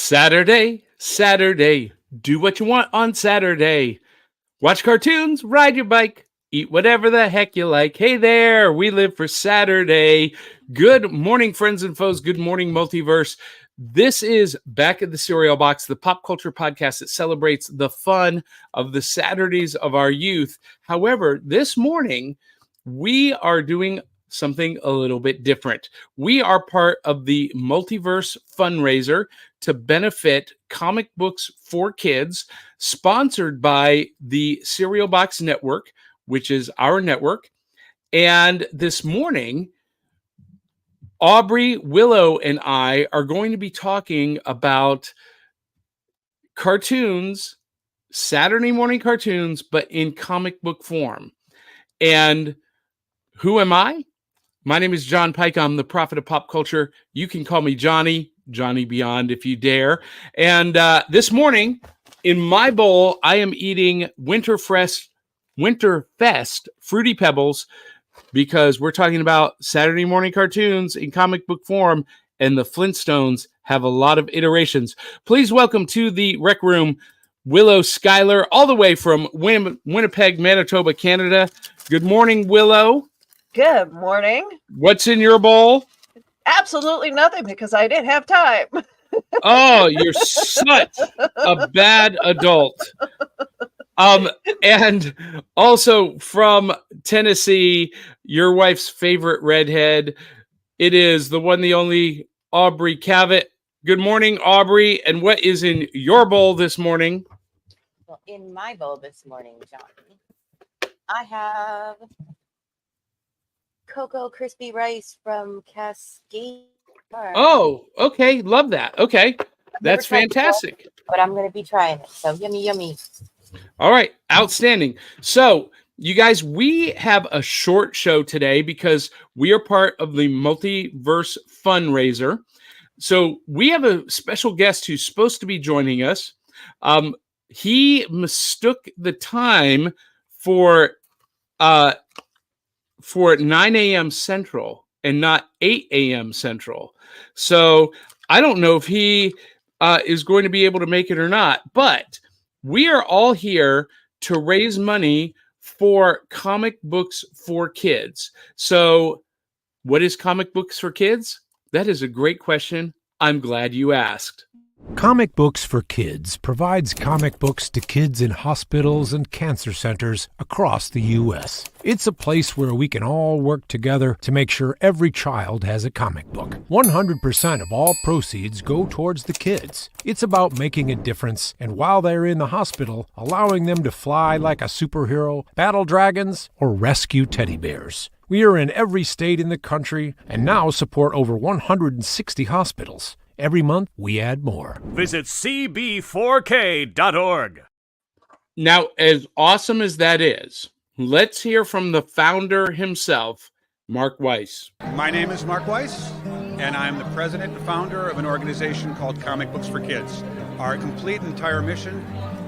Saturday, Saturday. Do what you want on Saturday. Watch cartoons, ride your bike, eat whatever the heck you like. Hey there, we live for Saturday. Good morning, friends and foes. Good morning, multiverse. This is Back at the Cereal Box, the pop culture podcast that celebrates the fun of the Saturdays of our youth. However, this morning, we are doing something a little bit different. We are part of the Multiverse fundraiser to benefit comic books for kids, sponsored by the Cereal Box Network, which is our network. And this morning, Aubrey, Willow, and I are going to be talking about cartoons, Saturday morning cartoons, but in comic book form. And who am I? My name is John Pyka. I'm the prophet of pop culture. You can call me Johnny Beyond if you dare. And this morning, in my bowl, I am eating Winterfest Fruity Pebbles because we're talking about Saturday morning cartoons in comic book form, and the Flintstones have a lot of iterations. Please welcome to the rec room, Willow Schuyler, all the way from Winnipeg, Manitoba, Canada. Good morning, Willow. Good morning. What's in your bowl? Absolutely nothing because I didn't have time. Oh, you're such a bad adult. And also from Tennessee, your wife's favorite redhead. It is the one, the only Aubrey Cavett. Good morning, Aubrey. And what is in your bowl this morning? Well, in my bowl this morning, John, I have Cocoa Crispy Rice from Cascade Farm. Oh, okay. Love that. Okay. That's fantastic. Before, but I'm going to be trying it. So yummy. All right. Outstanding. So, you guys, we have a short show today because we are part of the Multiverse fundraiser. So, we have a special guest who's supposed to be joining us. He mistook the time for 9 a.m. Central and not 8 a.m. Central. So I don't know if he is going to be able to make it or not, but we are all here to raise money for comic books for kids. So what is comic books for kids? That is a great question. I'm glad you asked. Comic Books for Kids provides comic books to kids in hospitals and cancer centers across the U.S. It's a place where we can all work together to make sure every child has a comic book. 100% of all proceeds go towards the kids. It's about making a difference, and while they're in the hospital, allowing them to fly like a superhero, battle dragons, or rescue teddy bears. We are in every state in the country and now support over 160 hospitals. Every month, we add more. Visit cb4k.org. Now, as awesome as that is, let's hear from the founder himself, Mark Weiss. My name is Mark Weiss, and I'm the president and founder of an organization called Comic Books for Kids. Our complete entire mission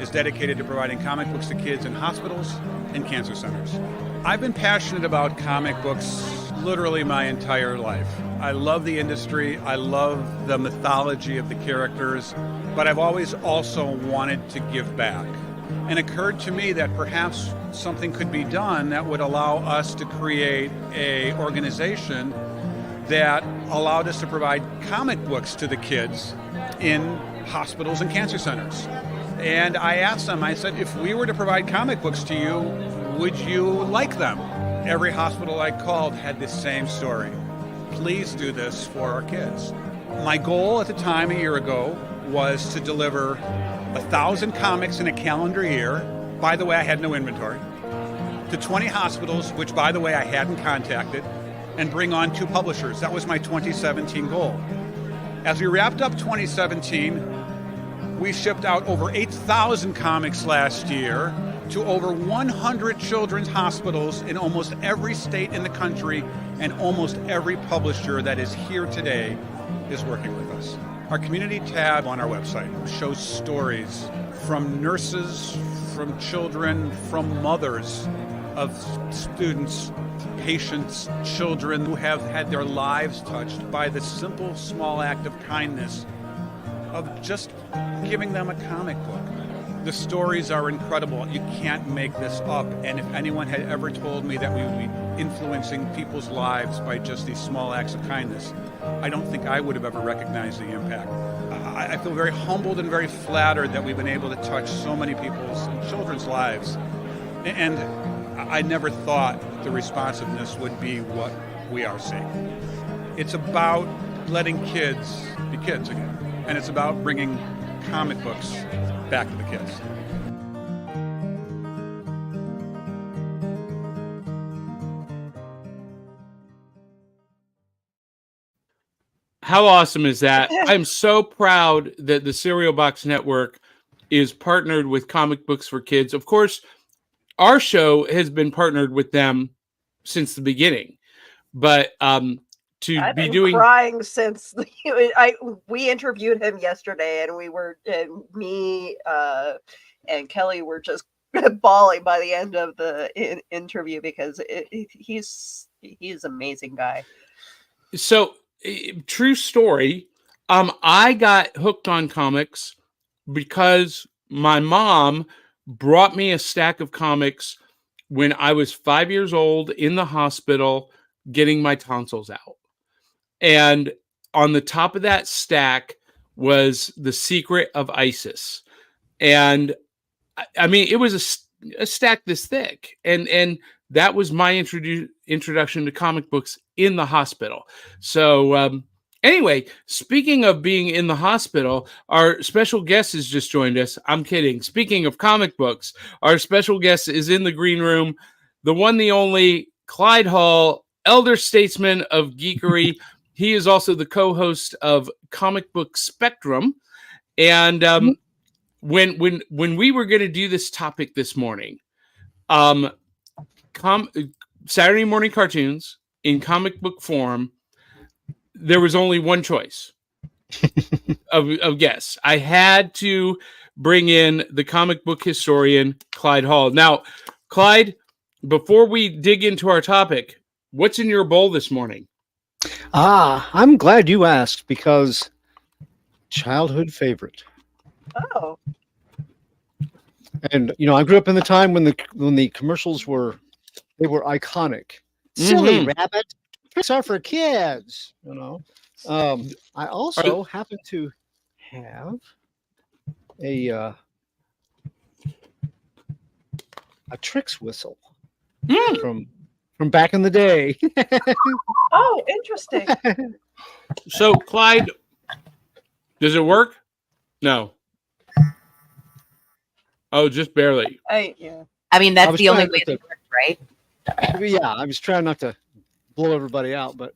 is dedicated to providing comic books to kids in hospitals and cancer centers. I've been passionate about comic books literally my entire life. I love the industry, I love the mythology of the characters, but I've always also wanted to give back. And it occurred to me that perhaps something could be done that would allow us to create an organization that allowed us to provide comic books to the kids in hospitals and cancer centers. And I asked them, I said, if we were to provide comic books to you, would you like them? Every hospital I called had the same story. Please do this for our kids. My goal at the time, a year ago, was to deliver 1,000 comics in a calendar year. By the way, I had no inventory. To 20 hospitals, which, by the way, I hadn't contacted, and bring on 2 publishers. That was my 2017 goal. As we wrapped up 2017, we shipped out over 8,000 comics last year to over 100 children's hospitals in almost every state in the country, and almost every publisher that is here today is working with us. Our community tab on our website shows stories from nurses, from children, from mothers of students, patients, children who have had their lives touched by the simple, small act of kindness of just giving them a comic book. The stories are incredible. You can't make this up. And if anyone had ever told me that we would be influencing people's lives by just these small acts of kindness, I don't think I would have ever recognized the impact. I feel very humbled and very flattered that we've been able to touch so many people's and children's lives. And I never thought the responsiveness would be what we are seeing. It's about letting kids be kids again. And it's about bringing comic books back to the kids. How awesome is that? I'm so proud that the Cereal Box Network is partnered with Comic Books for Kids. Of course, our show has been partnered with them since the beginning. But I've been crying since we interviewed him yesterday, and me and Kelly were just bawling by the end of the interview because he's an amazing guy. So, true story. I got hooked on comics because my mom brought me a stack of comics when I was 5 years old in the hospital getting my tonsils out. And on the top of that stack was The Secret of Isis. And I mean, it was a stack this thick. And that was my introduction to comic books in the hospital. So anyway, speaking of being in the hospital, our special guest has just joined us. I'm kidding. Speaking of comic books, our special guest is in the green room, the one, the only Clyde Hall, elder statesman of geekery. He is also the co-host of Comic Book Spectrum. And when we were going to do this topic this morning, Saturday morning cartoons in comic book form, there was only one choice of guests. I had to bring in the comic book historian, Clyde Hall. Now, Clyde, before we dig into our topic, what's in your bowl this morning? I'm glad you asked because childhood favorite. Oh. And I grew up in the time when the commercials were iconic. Silly rabbit, tricks are for kids. I also happen to have a tricks whistle from back in the day. Oh, interesting. So, Clyde, does it work? No. Oh, just barely. Yeah. I mean, that's the only way it works, right? Yeah, I was trying not to blow everybody out, but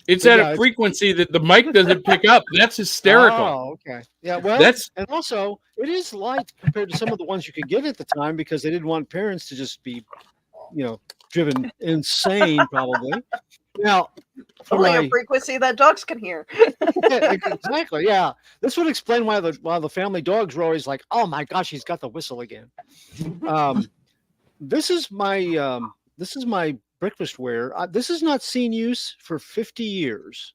it's at a frequency that the mic doesn't pick up. That's hysterical. Oh, okay. Yeah, well, and also it is light compared to some of the ones you could get at the time because they didn't want parents to just be, driven insane, probably. Now, only a frequency that dogs can hear. Exactly. Yeah, this would explain why the family dogs were always like, "Oh my gosh, he's got the whistle again." This is my breakfastware. This has not seen use for 50 years.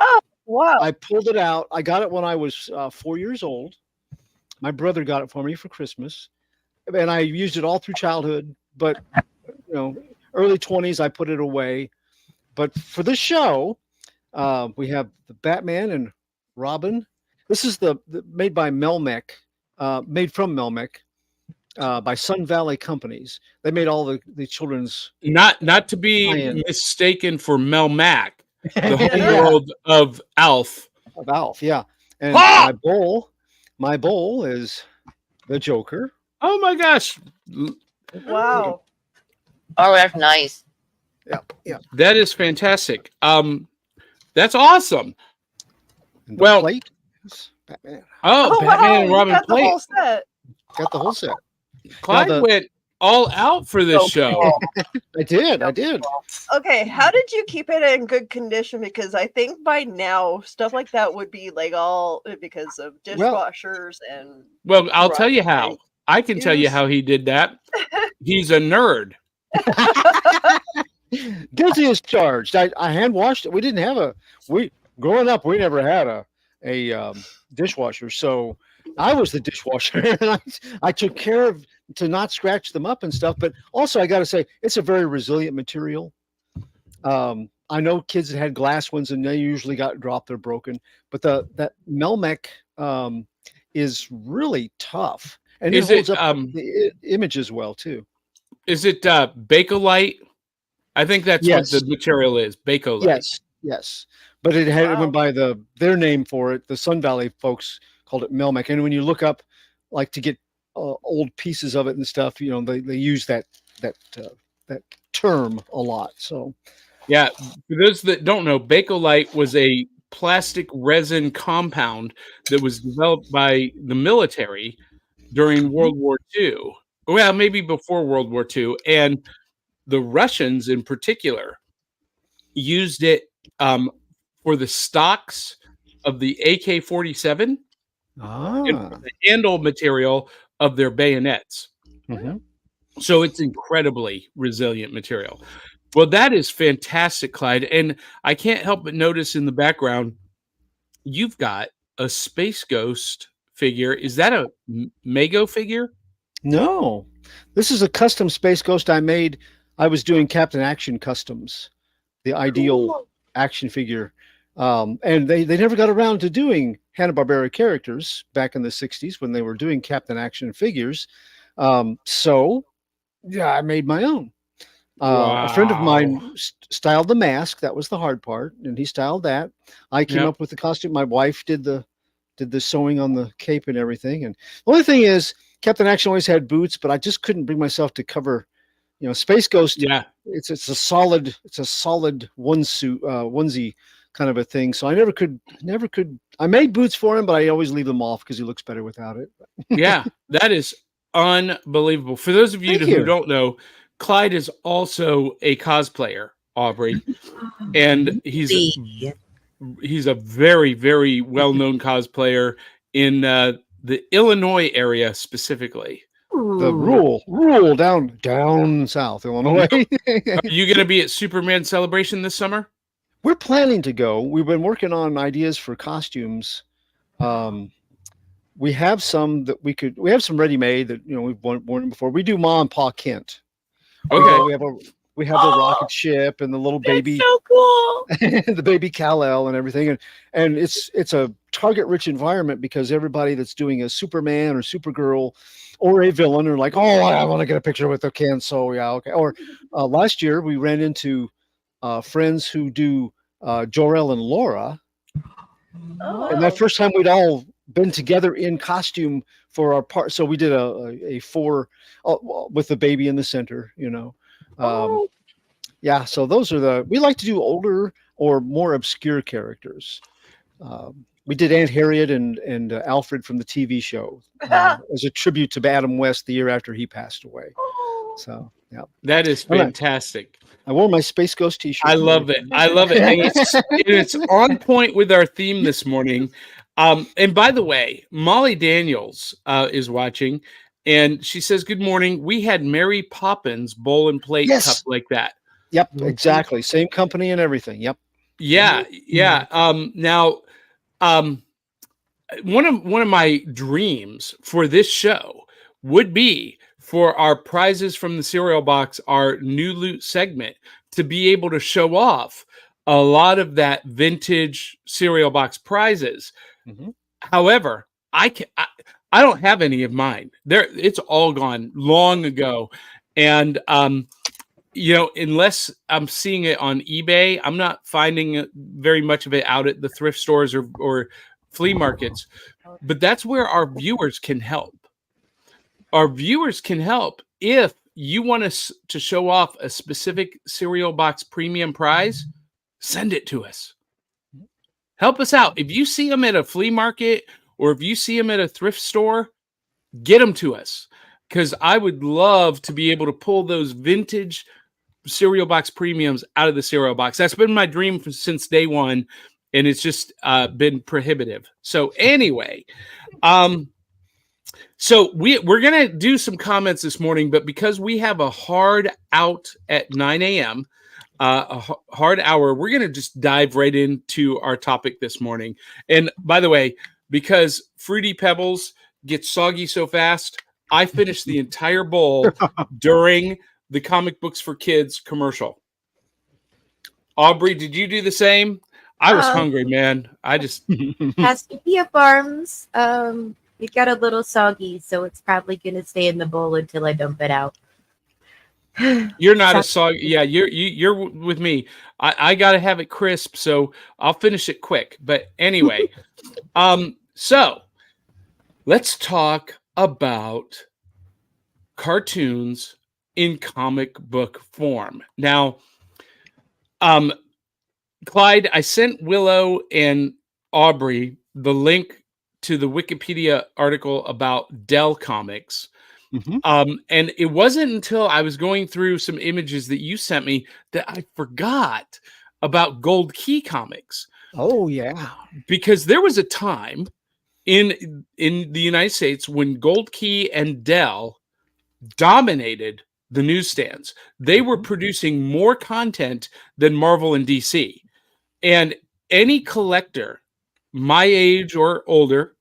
Oh, wow! I pulled it out. I got it when I was 4 years old. My brother got it for me for Christmas, and I used it all through childhood. But early 20s, I put it away. But for this show, we have the Batman and Robin. This is the made by Melmac, made from Melmac, by Sun Valley Companies. They made all the children's. Not to be mistaken for Melmac, the homeworld of Alf. Of Alf, yeah. And my bowl is the Joker. Oh my gosh! Wow. Oh, that's nice. Yeah. That is fantastic. That's awesome. And the plate is Batman. Oh, Batman and Robin plate. Got the whole set. Clyde went all out for this show. I did. Okay, how did you keep it in good condition? Because I think by now stuff like that would be like all because of dishwashers and. Well, I'll tell you how. I can tell you how he did that. He's a nerd. Guilty as charged. I hand washed it. We didn't have growing up. We never had a dishwasher, so I was the dishwasher, and I took care of to not scratch them up and stuff. But also, I got to say, it's a very resilient material. I know kids that had glass ones, and they usually got dropped or broken. But that Melmec is really tough, and it holds up the image as well too. Is it Bakelite? I think that's what the material is. Bakelite. Yes. But it went by their name for it. The Sun Valley folks called it Melmec. And when you look up, like to get old pieces of it and stuff, they use that term a lot. So, yeah, for those that don't know, Bakelite was a plastic resin compound that was developed by the military during World War II. Well, maybe before World War II, and the Russians in particular used it for the stocks of the AK-47 and for the handle material of their bayonets. Mm-hmm. So it's incredibly resilient material. Well, that is fantastic, Clyde. And I can't help but notice in the background, you've got a Space Ghost figure. Is that a Mego figure? No, this is a custom Space Ghost I made. I was doing Captain Action customs, the ideal action figure. And they never got around to doing Hanna-Barbera characters back in the 60s when they were doing Captain Action figures. So, yeah, I made my own. Wow. A friend of mine styled the mask. That was the hard part. And he styled that. I came up with the costume. My wife did the sewing on the cape and everything. And the only thing is, Captain Action always had boots, but I just couldn't bring myself to cover, Space Ghost. Yeah, it's a solid onesie kind of a thing. So I never could. I made boots for him, but I always leave them off because he looks better without it. Yeah, that is unbelievable. For those of you who don't know, Clyde is also a cosplayer, Aubrey, and he's a very, very well-known cosplayer in the Illinois area specifically. The rural down south Illinois. Are you going to be at Superman Celebration this summer? We're planning to go. We've been working on ideas for costumes. We have some that we have some ready-made that we've worn before. We do Ma and Pa Kent. Okay. We have the rocket ship and the little baby. So cool. The baby Kal-El and everything, and it's a target-rich environment because everybody that's doing a Superman or Supergirl or a villain are like, oh, I want to get a picture with the Ken. So yeah, okay. Or last year we ran into friends who do Jor-El and Laura, and that first time we'd all been together in costume for our part. So we did a four with the baby in the center, yeah. So those are we like to do older or more obscure characters. We did Aunt Harriet and Alfred from the TV show as a tribute to Adam West the year after he passed away. So yeah, that is fantastic. I wore my Space Ghost t-shirt. I love it. And it's on point with our theme this morning. And by the way, Molly Daniels is watching, and she says, "Good morning. We had Mary Poppins bowl and plate cup like that." Yep, exactly. Same company and everything. Yep. Yeah. Now, one of my dreams for this show would be for our prizes from the cereal box, our new loot segment, to be able to show off a lot of that vintage cereal box prizes. Mm-hmm. However, I don't have any of mine. It's all gone long ago. And, unless I'm seeing it on eBay, I'm not finding very much of it out at the thrift stores or flea markets. But that's where our viewers can help. Our viewers can help. If you want us to show off a specific cereal box premium prize, send it to us. Help us out. If you see them at a flea market or if you see them at a thrift store, get them to us, because I would love to be able to pull those vintage cereal box premiums out of the cereal box. That's been my dream since day one, and it's just been prohibitive. So anyway, so we're going to do some comments this morning, but because we have a hard out at 9 a.m., hard hour. We're going to just dive right into our topic this morning. And by the way, because Fruity Pebbles get soggy so fast, I finished the entire bowl during the Comic Books for Kids commercial. Aubrey, did you do the same? I was hungry, man. I just Pastia Farms. It got a little soggy, so it's probably gonna stay in the bowl until I dump it out. You're not a soggy. Yeah, you're with me. I gotta have it crisp, so I'll finish it quick. But anyway, so let's talk about cartoons in comic book form. Now, Clyde, I sent Willow and Aubrey the link to the Wikipedia article about Dell Comics. Mm-hmm. And it wasn't until I was going through some images that you sent me that I forgot about Gold Key Comics. Oh, yeah. Because there was a time in the United States when Gold Key and Dell dominated the newsstands. They were producing more content than Marvel and DC. And any collector my age or older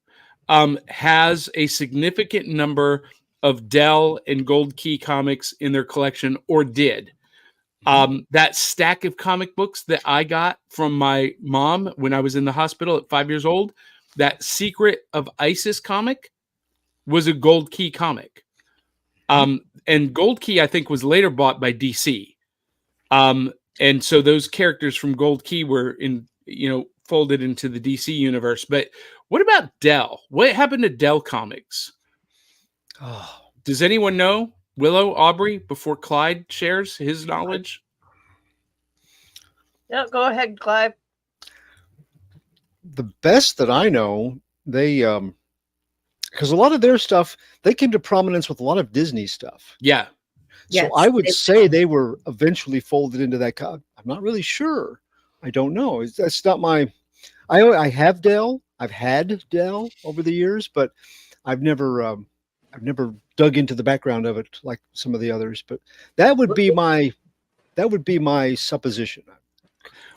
has a significant number of Dell and Gold Key comics in their collection, or did. That stack of comic books that I got from my mom when I was in the hospital at 5 years old, that Secret of Isis comic was a Gold Key comic. And Gold Key, I think, was later bought by DC. And so those characters from Gold Key were folded into the DC universe. But what about Dell? What happened to Dell Comics? Oh. Does anyone know? Willow, Aubrey, before Clyde shares his knowledge? Yeah, go ahead, Clyde. The best that I know, they because a lot of their stuff, they came to prominence with a lot of Disney stuff. Yeah. So I would say they were eventually folded into that. I'm not really sure. I don't know. That's not my. I have Dell. I've had Dell over the years, but I've never dug into the background of it like some of the others. But that would be my supposition.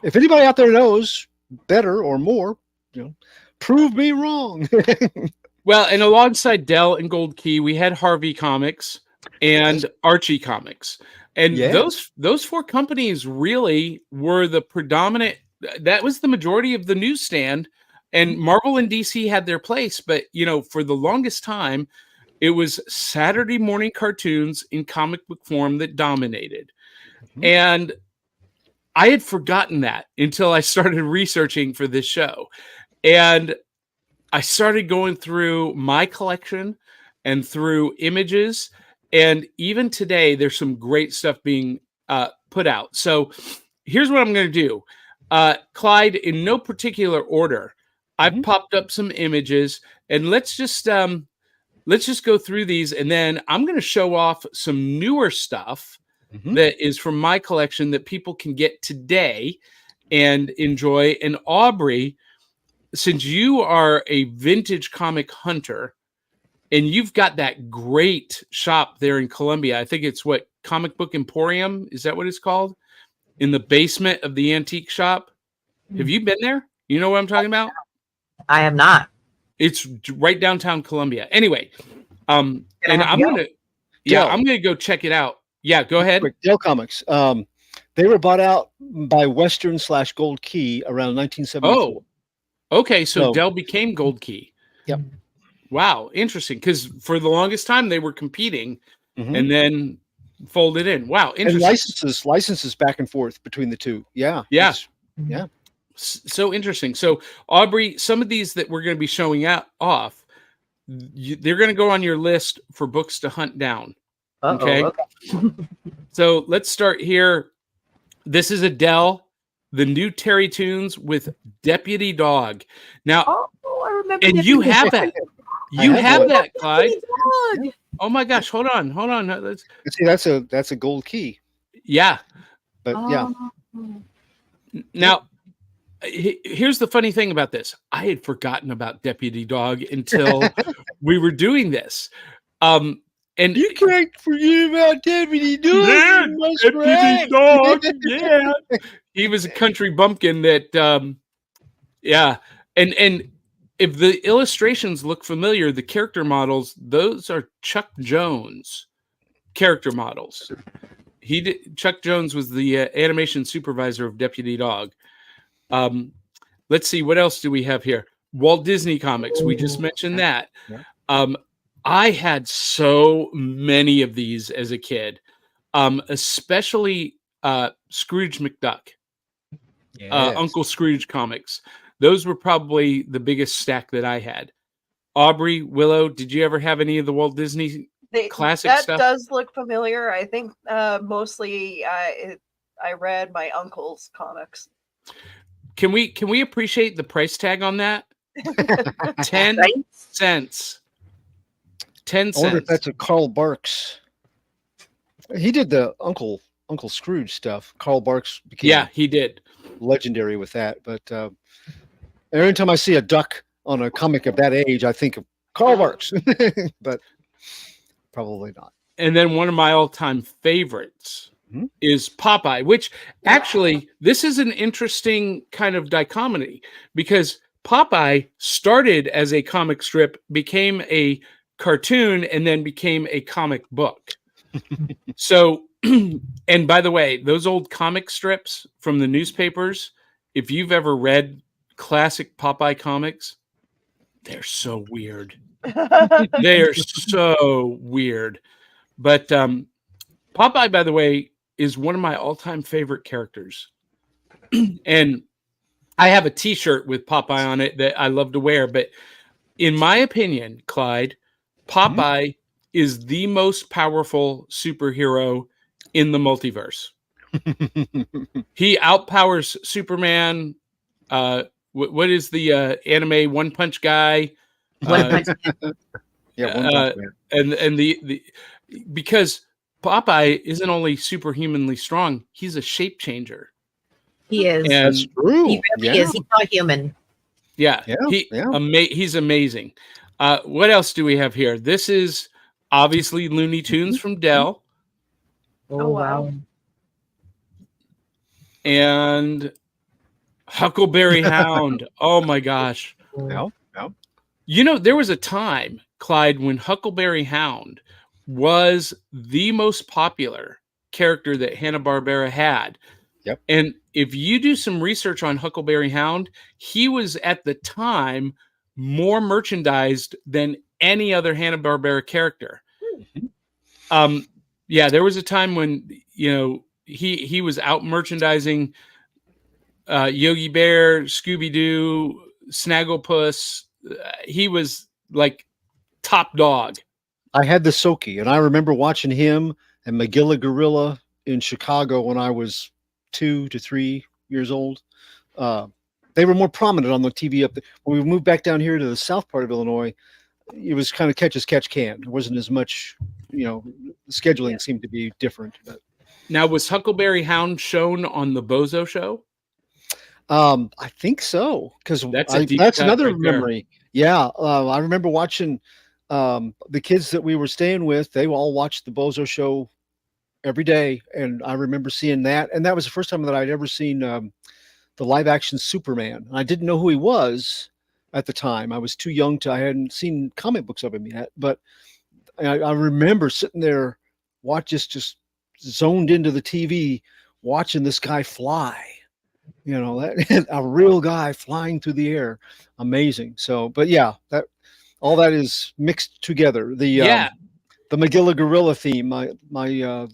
If anybody out there knows better or more, prove me wrong. Well, and alongside Dell and Gold Key, we had Harvey Comics and Archie Comics. And those four companies really were the predominant. That was the majority of the newsstand. And Marvel and DC had their place. But, for the longest time, it was Saturday morning cartoons in comic book form that dominated. And I had forgotten that until I started researching for this show. And I started going through my collection and through images. And even today, there's some great stuff being put out. So here's what I'm going to do. Clyde, in no particular order, I've popped up some images, and let's just go through these. And then I'm going to show off some newer stuff that is from my collection that people can get today and enjoy. And Aubrey, since you are a vintage comic hunter and you've got that great shop there in Columbia, I think it's what, Comic Book Emporium? Is that what it's called? In the basement of the antique shop. Have you been there? You know what I'm talking about? I have not. It's right downtown Columbia. Anyway, and I'm gonna go check it out. Yeah, go ahead. Dell Comics. They were bought out by Western/Gold Key around 1974. Oh, okay. So Dell became Gold Key. Yep. Wow, interesting. Because for the longest time they were competing, and then folded in. Wow, interesting. And licenses back and forth between the two. Yeah. Yeah. Yeah. So interesting. So Aubrey, some of these that we're going to be showing off, they're going to go on your list for books to hunt down. Okay. So let's start here. This is a Dell, the new Terry Toons with Deputy Dog. Now, I remember. And you have that. You have that, Clyde. Yeah. Oh my gosh! Hold on. See, that's a Gold Key. Yeah. But yeah. Now, here's the funny thing about this. I had forgotten about Deputy Dog until we were doing this. And you can't forget about Deputy Dog. Yeah, and Muskrat. Deputy Dog. Yeah, he was a country bumpkin that. Yeah, and if the illustrations look familiar, the character models, those are Chuck Jones character models. Chuck Jones was the animation supervisor of Deputy Dog. Let's see, what else do we have here? Walt Disney Comics. We just mentioned that. I had so many of these as a kid, especially Scrooge McDuck, Uncle Scrooge comics. Those were probably the biggest stack that I had. Aubrey, Willow, did you ever have any of the Walt Disney classic stuff? That does look familiar. I think mostly I read my uncle's comics. Can we appreciate the price tag on that? 10 cents. 10 cents. I wonder if that's a Carl Barks. He did the Uncle Scrooge stuff. Carl Barks became he did legendary with that. But every time I see a duck on a comic of that age, I think of Carl Barks, but probably not. And then one of my all-time favorites is Popeye, which actually, this is an interesting kind of dichotomy because Popeye started as a comic strip, became a cartoon, and then became a comic book. So, and by the way, those old comic strips from the newspapers, if you've ever read classic Popeye comics, they're so weird. They are so weird. But Popeye, by the way, is one of my all-time favorite characters. And I have a t-shirt with Popeye on it that I love to wear. But in my opinion, Clyde, Popeye is the most powerful superhero in the multiverse. He outpowers Superman. What is the anime One Punch guy? One Punch Man. And the because Popeye isn't only superhumanly strong, he's a shape changer. He is. And That's true. He really is. He's not human. He's amazing. What else do we have here? This is obviously Looney Tunes from Dell. Oh, wow. And Huckleberry Hound. Oh my gosh. Yeah. You know, there was a time, Clyde, when Huckleberry Hound was the most popular character that Hanna-Barbera had. Yep. And if you do some research on Huckleberry Hound, he was at the time more merchandised than any other Hanna-Barbera character. There was a time when, he was out merchandising Yogi Bear, Scooby-Doo, Snagglepuss. He was like top dog. I had the Soki, and I remember watching him and Magilla Gorilla in Chicago when I was 2 to 3 years old. They were more prominent on the TV up there. When we moved back down here to the south part of Illinois, it was kind of catch as catch can. There wasn't as much, the scheduling seemed to be different. But. Now, was Huckleberry Hound shown on the Bozo Show? I think so, because that's another memory. Yeah, I remember watching the kids that we were staying with. They all watched the Bozo Show every day, and I remember seeing that. And that was the first time that I'd ever seen the live-action Superman. I didn't know who he was at the time. I was too young I hadn't seen comic books of him yet. But I remember sitting there, just zoned into the TV, watching this guy fly. A real guy flying through the air. Amazing. So, but yeah, all that is mixed together. The Magilla Gorilla theme, my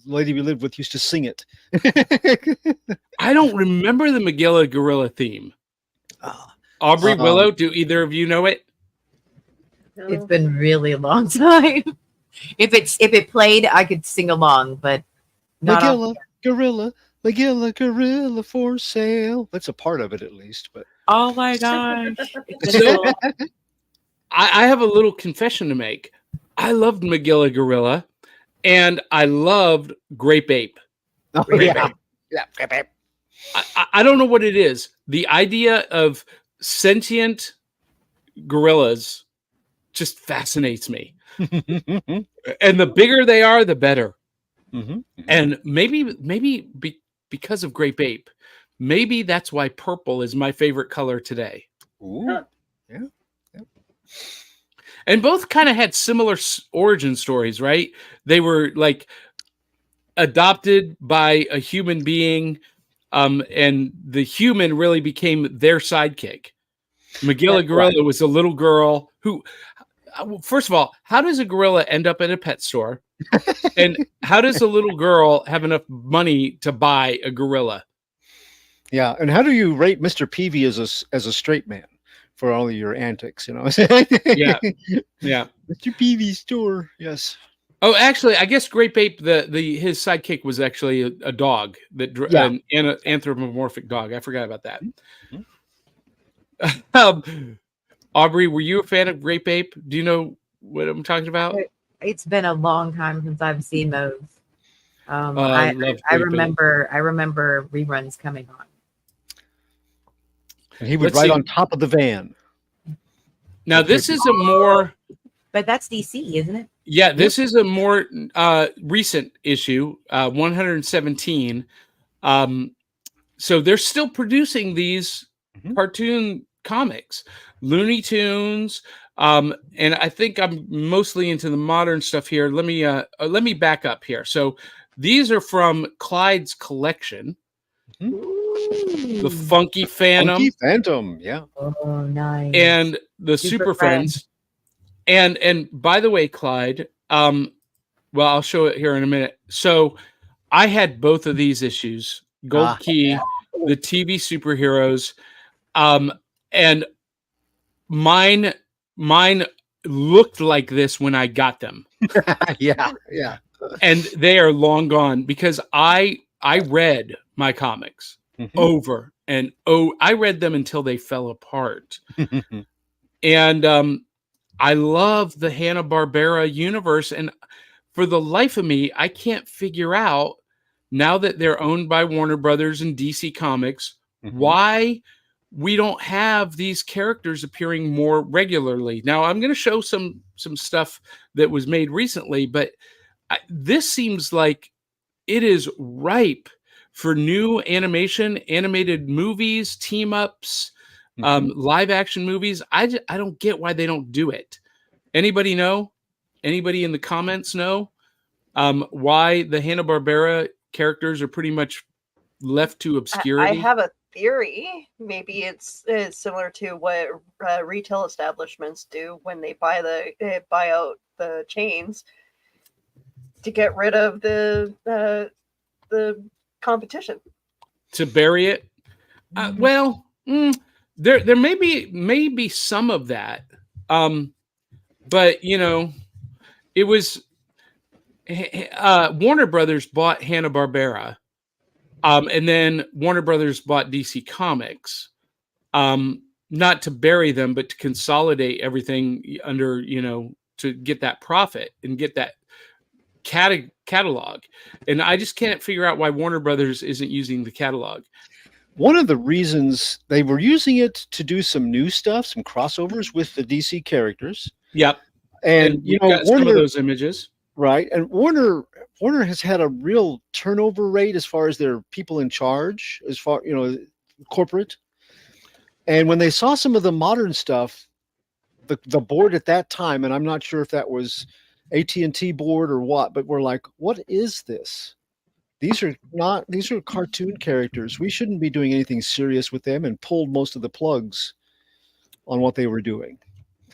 lady we lived with used to sing it. I don't remember the Magilla Gorilla theme. Aubrey, Willow, do either of you know it? No. It's been really a long time. If it played, I could sing along, but Magilla Gorilla for sale. That's a part of it, at least. But oh my gosh! So, I have a little confession to make. I loved Magilla Gorilla, and I loved Grape Ape. Oh, Grape Ape. Yeah, Grape Ape. I don't know what it is. The idea of sentient gorillas just fascinates me. And the bigger they are, the better. Mm-hmm. And maybe because of Grape Ape, maybe that's why purple is my favorite color today. Ooh. Yeah. And both kind of had similar origin stories, right? They were like adopted by a human being, and the human really became their sidekick. Magilla Gorilla was a little girl who, first of all, how does a gorilla end up in a pet store? And how does a little girl have enough money to buy a gorilla? Yeah, and how do you rate Mr. Peavy as a straight man for all of your antics? You know, Yeah. Mr. Peavy's store, yes. Oh, actually, I guess Grape Ape, his sidekick was actually a dog an anthropomorphic dog. I forgot about that. Aubrey, were you a fan of Grape Ape? Do you know what I'm talking about? It's been a long time since I've seen those. I remember reruns coming on. And he would ride on top of the van. Now this is a more, but that's DC, isn't it? Yeah, this is a more recent issue, 117. So they're still producing these cartoon comics, Looney Tunes, and I think I'm mostly into the modern stuff here. Let me back up here. So these are from Clyde's collection. The Funky Phantom. Yeah. Oh, nice. And the Super Friends. And by the way, Clyde, well, I'll show it here in a minute. So I had both of these issues, Gold Key, the TV superheroes, and mine looked like this when I got them. Yeah. And they are long gone because I read my comics over and I read them until they fell apart. And I love the Hanna-Barbera universe, and for the life of me, I can't figure out, now that they're owned by Warner Brothers and DC Comics, why we don't have these characters appearing more regularly. Now, I'm going to show some stuff that was made recently, but this seems like it is ripe for new animated movies, team-ups, live action movies. I don't get why they don't do it. Anybody know? Anybody in the comments know why the Hanna-Barbera characters are pretty much left to obscurity? I have a theory. Maybe it's similar to what retail establishments do when they buy out the chains to get rid of the competition, to bury it. Well. There may be some of that, but you know, it was Warner Brothers bought Hanna-Barbera, and then Warner Brothers bought DC Comics, not to bury them, but to consolidate everything under, you know, to get that profit and get that catalog. And I just can't figure out why Warner Brothers isn't using the catalog. One of the reasons they were using it to do some new stuff, some crossovers with the DC characters. Yep. And you know, got some of those images. Right. And Warner has had a real turnover rate as far as their people in charge, as far, you know, corporate. And when they saw some of the modern stuff, the board at that time, and I'm not sure if that was AT&T board or what, but we're like, what is this? These are cartoon characters. We shouldn't be doing anything serious with them, and pulled most of the plugs on what they were doing.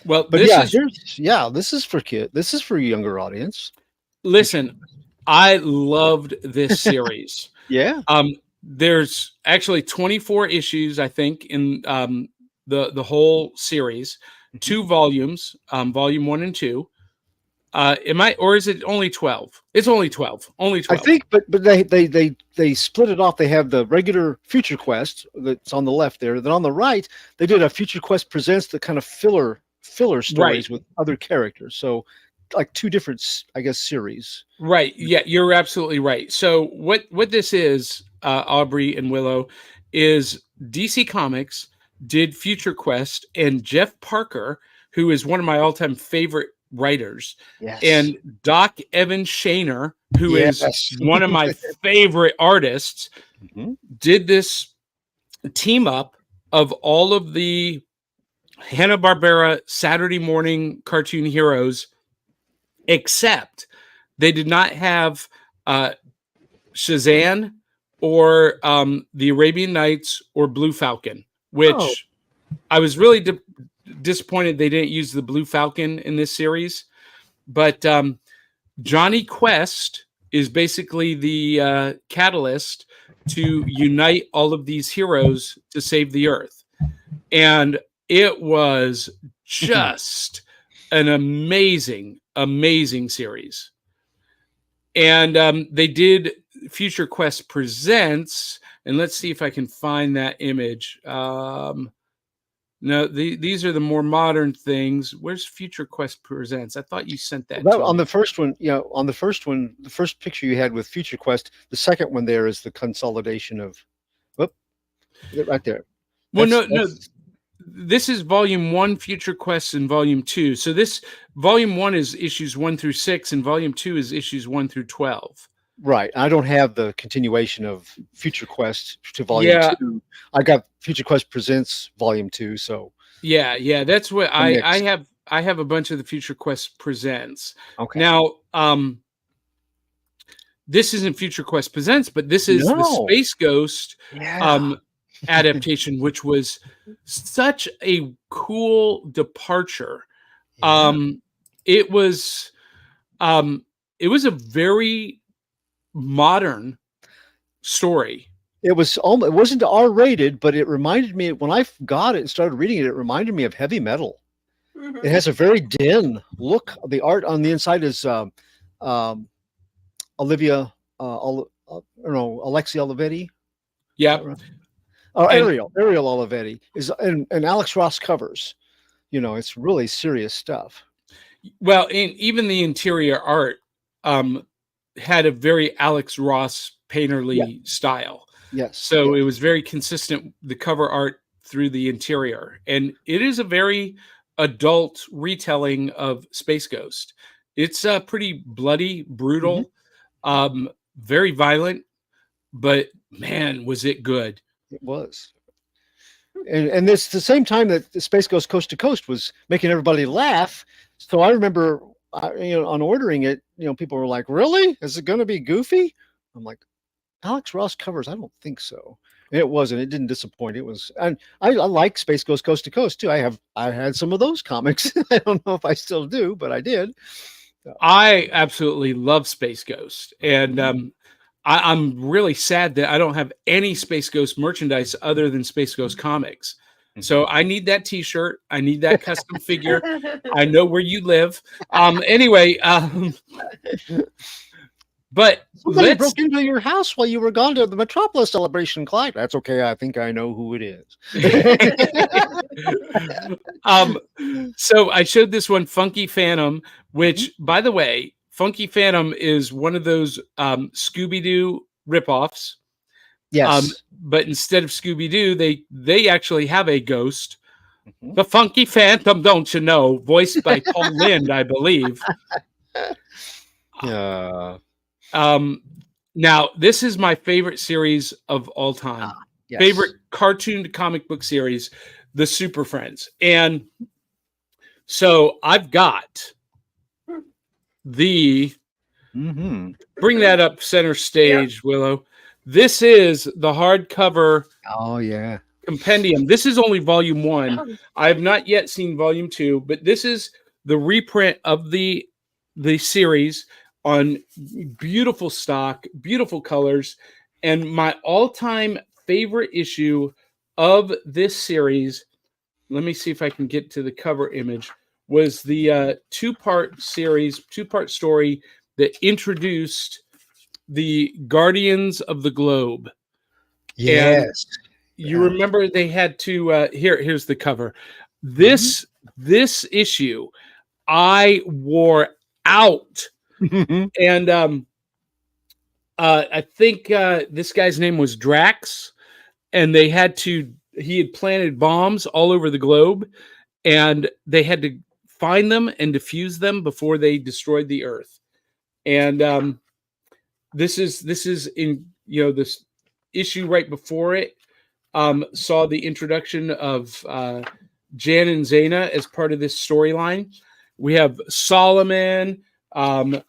Well, but this is for kids. This is for a younger audience. Listen, I loved this series. Yeah. There's actually 24 issues, I think, in the whole series, 2 volumes, volume 1 and 2. Or is it only 12? It's only 12. Only 12. I think, but they split it off. They have the regular Future Quest that's on the left there. Then on the right, they did a Future Quest Presents, the kind of filler stories with other characters. So like 2 different, I guess, series. Right. Yeah, you're absolutely right. So what this is, Aubrey and Willow, is DC Comics did Future Quest, and Jeff Parker, who is one of my all-time favorite writers. Yes. And Doc Evan Shaner, who Yes. is one of my favorite artists, did this team up of all of the Hanna-Barbera Saturday morning cartoon heroes, except they did not have Shazam or the Arabian Nights or Blue Falcon, which I was really disappointed they didn't use the Blue Falcon in this series. But Johnny Quest is basically the catalyst to unite all of these heroes to save the Earth. And it was just an amazing, amazing series. And they did Future Quest Presents, and let's see if I can find that image. No, these are the more modern things. Where's Future Quest Presents? I thought you sent that. On the first one, on the first one, the first picture you had with Future Quest, the second one there is the consolidation of, right there. Well, no. This is volume 1, Future Quest, and volume 2. So this volume 1 is issues 1 through 6, and volume 2 is issues 1 through 12. Right. I don't have the continuation of Future Quest to volume 2. I got Future Quest Presents volume 2. So yeah, that's what I have. I have a bunch of the Future Quest Presents. Okay. Now, this isn't Future Quest Presents, but this is the Space Ghost adaptation, which was such a cool departure. It was a very modern story. It wasn't R-rated, but it reminded me, when I got it and started reading it, it reminded me of Heavy Metal. It has a very dim look. The art on the inside is Alexia Olivetti. Yeah. Ariel Olivetti is and Alex Ross covers. It's really serious stuff. Well, and even the interior art had a very Alex Ross painterly style. Yes. So it was very consistent, the cover art through the interior. And it is a very adult retelling of Space Ghost. It's pretty bloody, brutal, very violent, but man, was it good. It was. And this the same time that the Space Ghost Coast to Coast was making everybody laugh. So I remember, on ordering it, people were like, "Really? Is it going to be goofy?" I'm like, "Alex Ross covers? I don't think so." And it wasn't. It didn't disappoint. It was, and I like Space Ghost Coast to Coast too. I had some of those comics. I don't know if I still do, but I did. I absolutely love Space Ghost, and I'm really sad that I don't have any Space Ghost merchandise other than Space Ghost comics. So I need that T-shirt. I need that custom figure. I know where you live. Anyway, but somebody broke into your house while you were gone to the Metropolis celebration, Clyde. That's okay. I think I know who it is. So I showed this one, Funky Phantom, which, by the way, Funky Phantom is one of those Scooby-Doo ripoffs. Yes. But instead of Scooby-Doo, they actually have a ghost. The Funky Phantom, don't you know? Voiced by Paul Lynde, I believe. Yeah. Now, this is my favorite series of all time. Yes. Favorite cartoon to comic book series, The Super Friends. And so I've got bring that up center stage, Willow. This is the hardcover compendium. This is only volume 1. I have not yet seen volume 2, but this is the reprint of the series on beautiful stock, beautiful colors, and my all-time favorite issue of this series, let me see if I can get to the cover image, was the two-part story that introduced the Guardians of the Globe. Yes. And you remember they had to here's the cover. This issue I wore out. And I think this guy's name was Drax, and he had planted bombs all over the globe, and they had to find them and defuse them before they destroyed the Earth. And this is in this issue right before it saw the introduction of Jan and Zaina as part of this storyline. We have Solomon.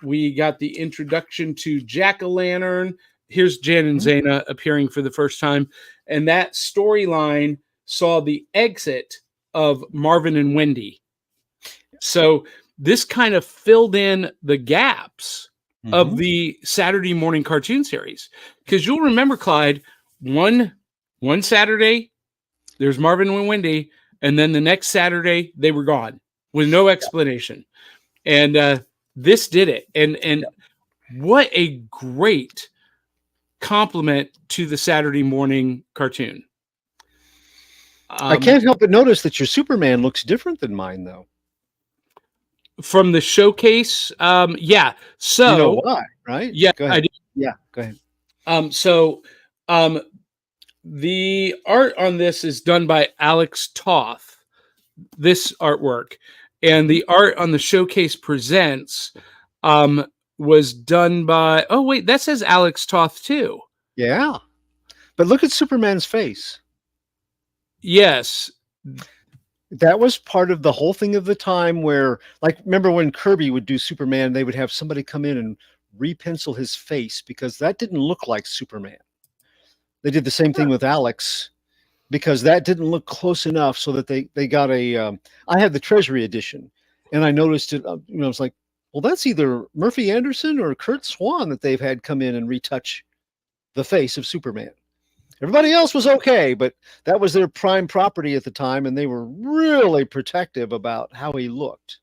We got the introduction to Jack-o'-lantern. Here's Jan and Zaina appearing for the first time. And that storyline saw the exit of Marvin and Wendy. So this kind of filled in the gaps of the Saturday morning cartoon series. Because you'll remember, Clyde, one Saturday, there's Marvin and Wendy, and then the next Saturday, they were gone with no explanation. And this did it. And what a great compliment to the Saturday morning cartoon. I can't help but notice that your Superman looks different than mine, though. From the showcase, yeah. So you know why, right? Yeah, go ahead. I do. Yeah, go ahead. The art on this is done by Alex Toth. This artwork, and the art on the Showcase Presents was done by. Oh wait, that says Alex Toth too. Yeah, but look at Superman's face. Yes. That was part of the whole thing of the time where, like, remember when Kirby would do Superman, they would have somebody come in and repencil his face because that didn't look like Superman. They did the same thing with Alex because that didn't look close enough, so that they got a. I had the Treasury edition, and I noticed it. I was like, well, that's either Murphy Anderson or Kurt Swan that they've had come in and retouch the face of Superman. Everybody else was okay, but that was their prime property at the time, and they were really protective about how he looked.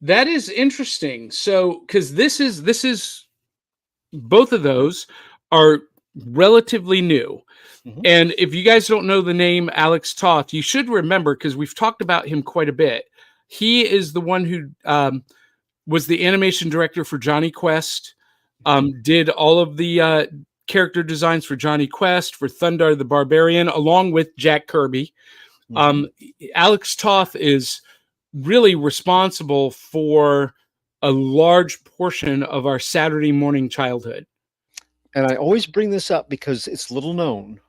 That is interesting. So, because this is both of those are relatively new. And if you guys don't know the name Alex Toth, you should remember, because we've talked about him quite a bit. He is the one who was the animation director for Johnny Quest, did all of the character designs for Johnny Quest, for Thundar the Barbarian, along with Jack Kirby. Alex Toth is really responsible for a large portion of our Saturday morning childhood. And I always bring this up because it's little known.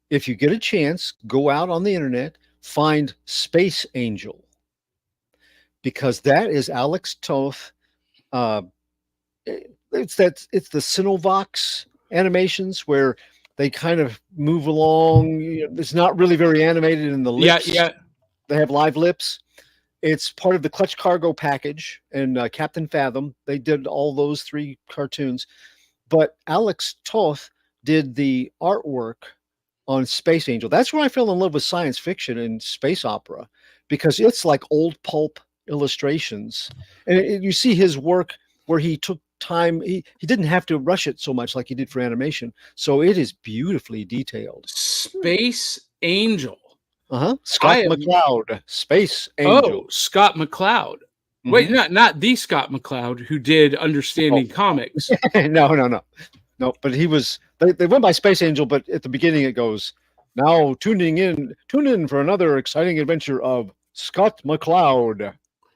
If you get a chance, go out on the internet, find Space Angel, because that is Alex Toth. It's the Sinovox animations where they kind of move along. It's not really very animated in the lips. Yeah. They have live lips. It's part of the Clutch Cargo package and Captain Fathom. They did all those 3 cartoons. But Alex Toth did the artwork on Space Angel. That's where I fell in love with science fiction and space opera, because it's like old pulp illustrations. And you see his work where he took time. He didn't have to rush it so much like he did for animation. So it is beautifully detailed. Space Angel. Scott McCloud. Space Angel. Oh, Scott McCloud. Wait, not the Scott McCloud who did Understanding Comics. No. But he was. They went by Space Angel, but at the beginning it goes, now tune in for another exciting adventure of Scott McCloud,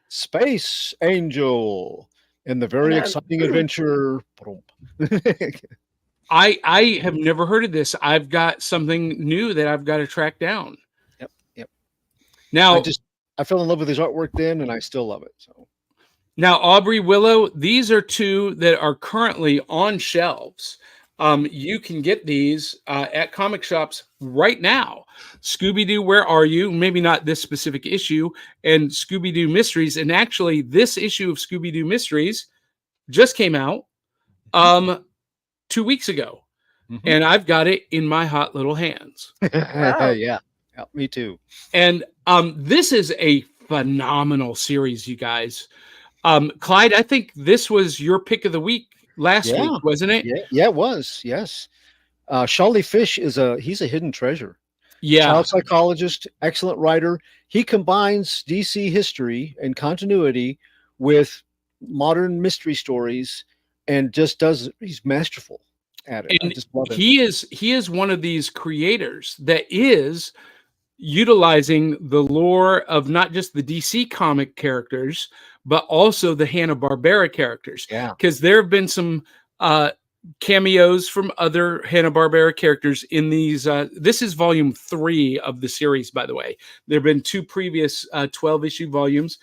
Space Angel, and the very exciting adventure. I have never heard of this. I've got something new that I've got to track down. Yep. Now I fell in love with his artwork then, and I still love it. So now, Aubrey, Willow, these are 2 that are currently on shelves. You can get these at comic shops right now. Scooby-Doo, Where Are You? Maybe not this specific issue, and Scooby-Doo Mysteries. And actually, this issue of Scooby-Doo Mysteries just came out 2 weeks ago. And I've got it in my hot little hands. Wow. Yeah, me too. And this is a phenomenal series, you guys. Clyde, I think this was your pick of the week last week, wasn't it? Yeah, it was. Yes. Charlie Fish he's a hidden treasure. Yeah. Child psychologist, excellent writer. He combines DC history and continuity with modern mystery stories, and he's masterful at it. And I just love it. He is one of these creators that is, utilizing the lore of not just the DC comic characters, but also the Hanna-Barbera characters. Yeah. Because there have been some cameos from other Hanna-Barbera characters in these. This is volume 3 of the series, by the way. There have been 2 previous 12-issue volumes.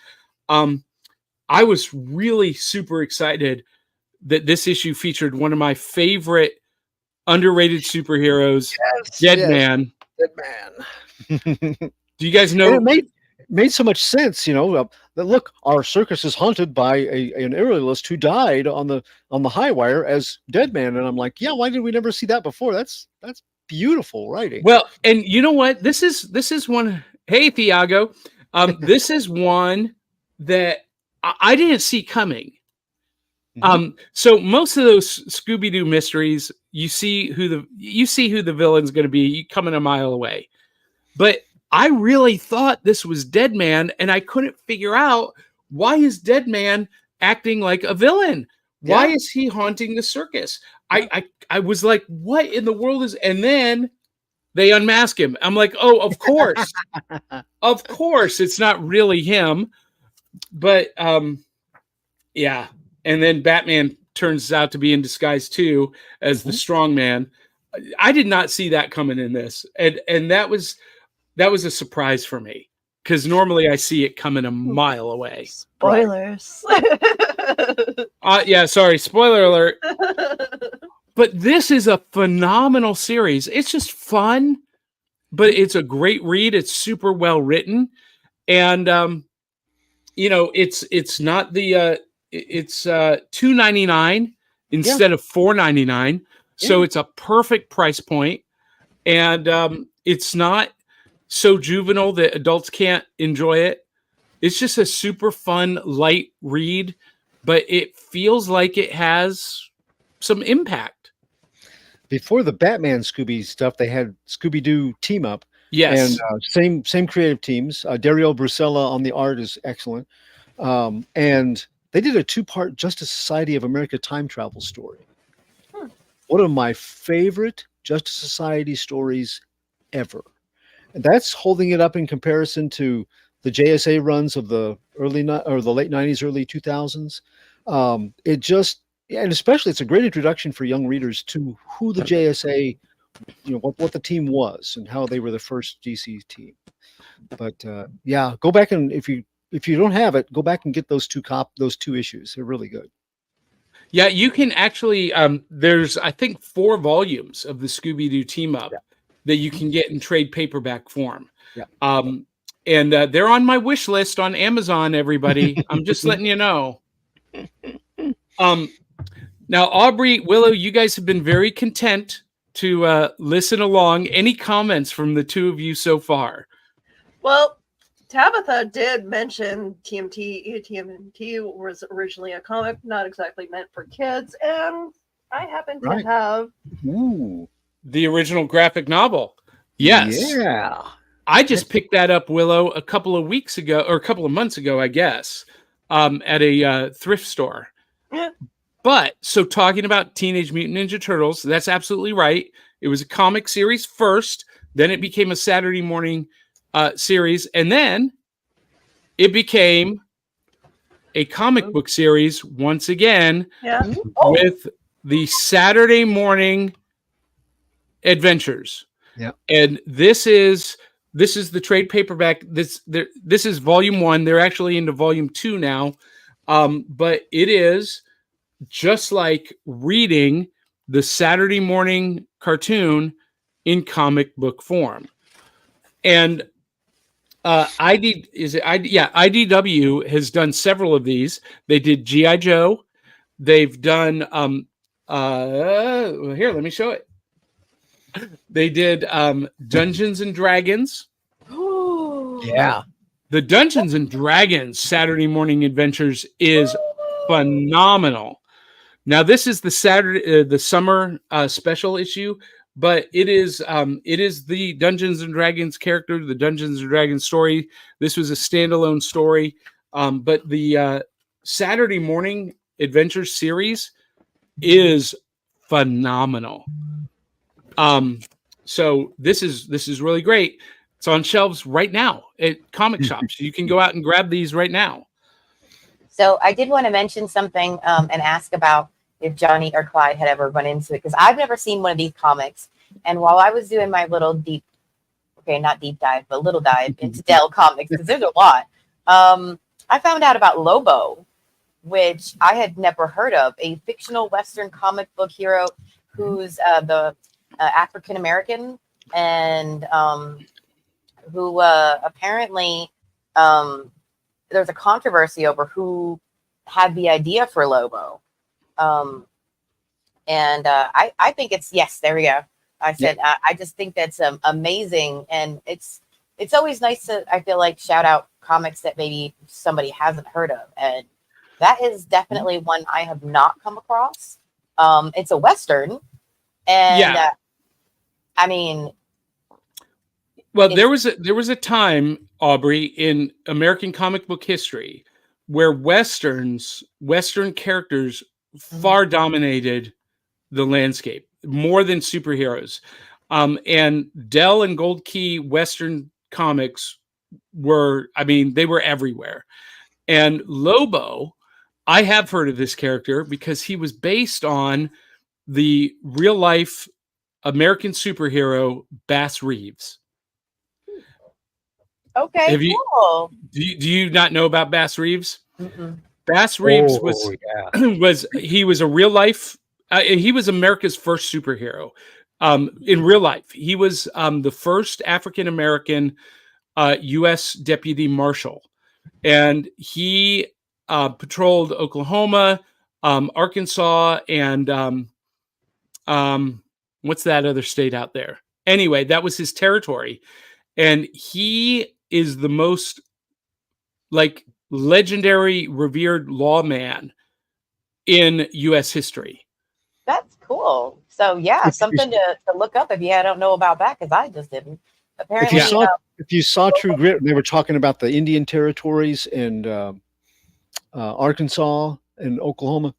I was really super excited that this issue featured one of my favorite underrated superheroes, Deadman. Deadman. Do you guys know? And it made so much sense, that look, our circus is haunted by an aerialist who died on the high wire as Deadman, and I'm like, yeah, why did we never see that before? That's beautiful writing. Well, and you know what? This is one. Hey, Thiago, this is one that I didn't see coming. So most of those Scooby-Doo mysteries, you see who the villain's going to be coming a mile away. But I really thought this was Deadman, and I couldn't figure out, why is Deadman acting like a villain? Yeah. Why is he haunting the circus? I was like, what in the world is? And then they unmask him. I'm like, oh, of course, of course, it's not really him. But yeah. And then Batman turns out to be in disguise too, as the strong man. I did not see that coming in this. And that was a surprise for me, because normally I see it coming a mile away. Spoilers. Yeah, sorry, spoiler alert. But this is a phenomenal series. It's just fun, but it's a great read. It's super well written. And it's not the it's $2.99 instead of $4.99. So it's a perfect price point. And it's not so juvenile that adults can't enjoy it. It's just a super fun, light read, but it feels like it has some impact. Before the Batman Scooby stuff, they had Scooby-Doo Team Up. Yes. And same creative teams. Dario Brusella on the art is excellent. And they did a 2-part Justice Society of America time travel story. One of my favorite Justice Society stories ever. And that's holding it up in comparison to the JSA runs of the late 90s, early 2000s. And especially it's a great introduction for young readers to who the JSA, what the team was and how they were the first DC team. But go back, and if you don't have it, go back and get those two issues. They're really good. Yeah, you can actually there's I think 4 volumes of the Scooby-Doo Team Up that you can get in trade paperback form. Yeah. And they're on my wish list on Amazon, everybody. I'm just letting you know. Now, Aubrey, Willow, you guys have been very content to listen along. Any comments from the two of you so far? Well, Tabitha did mention TMT. TMT was originally a comic, not exactly meant for kids, and I happen to have the original graphic novel. Yes. Yeah. I just picked that up, Willow, a couple of weeks ago, or a couple of months ago, I guess, at a thrift store. Yeah. But, so talking about Teenage Mutant Ninja Turtles, that's absolutely right. It was a comic series first, then it became a Saturday morning series, and then it became a comic book series once again with the Saturday morning adventures. Yeah. And this is the trade paperback. This is volume 1. They're actually into volume 2 now. But it is just like reading the Saturday morning cartoon in comic book form. And IDW has done several of these. They did G.I. Joe. They've done here, let me show it. They did Dungeons and Dragons. Yeah. The Dungeons and Dragons Saturday morning adventures is phenomenal. Now this is the summer special issue, but it is the Dungeons and Dragons character, the Dungeons and Dragons story. This was a standalone story, but the Saturday morning adventures series is phenomenal. So this is really great. It's on shelves right now at comic shops. You can go out and grab these right now. So I did want to mention something and ask about if Johnny or Clyde had ever run into it, because I've never seen one of these comics. And while I was doing my little not deep dive, but little dive into Dell comics, because there's a lot, I found out about Lobo, which I had never heard of, a fictional Western comic book hero who's the African American and who apparently there's a controversy over who had the idea for Lobo. And I think it's, yes, there we go. I said, I just think that's amazing. And it's always nice to, I feel like, shout out comics that maybe somebody hasn't heard of. And that is definitely one I have not come across. It's a Western. And I mean, well, there was a time, Aubrey, in American comic book history where Western characters far dominated the landscape, more than superheroes. And Dell and Gold Key Western comics they were everywhere. And Lobo, I have heard of this character because he was based on the real life American superhero Bass Reeves. Okay, cool. Do you not know about Bass Reeves? Mm-mm. Bass Reeves was a real life. He was America's first superhero. In real life, he was the first African American U.S. deputy marshal, and he patrolled Oklahoma, Arkansas, and what's that other state out there? Anyway, that was his territory, and he is the most legendary, revered lawman in U.S. history. That's cool. So yeah, something to look up if you don't know about that, because I just didn't. Apparently, if you saw True Grit, they were talking about the Indian territories and Arkansas and Oklahoma.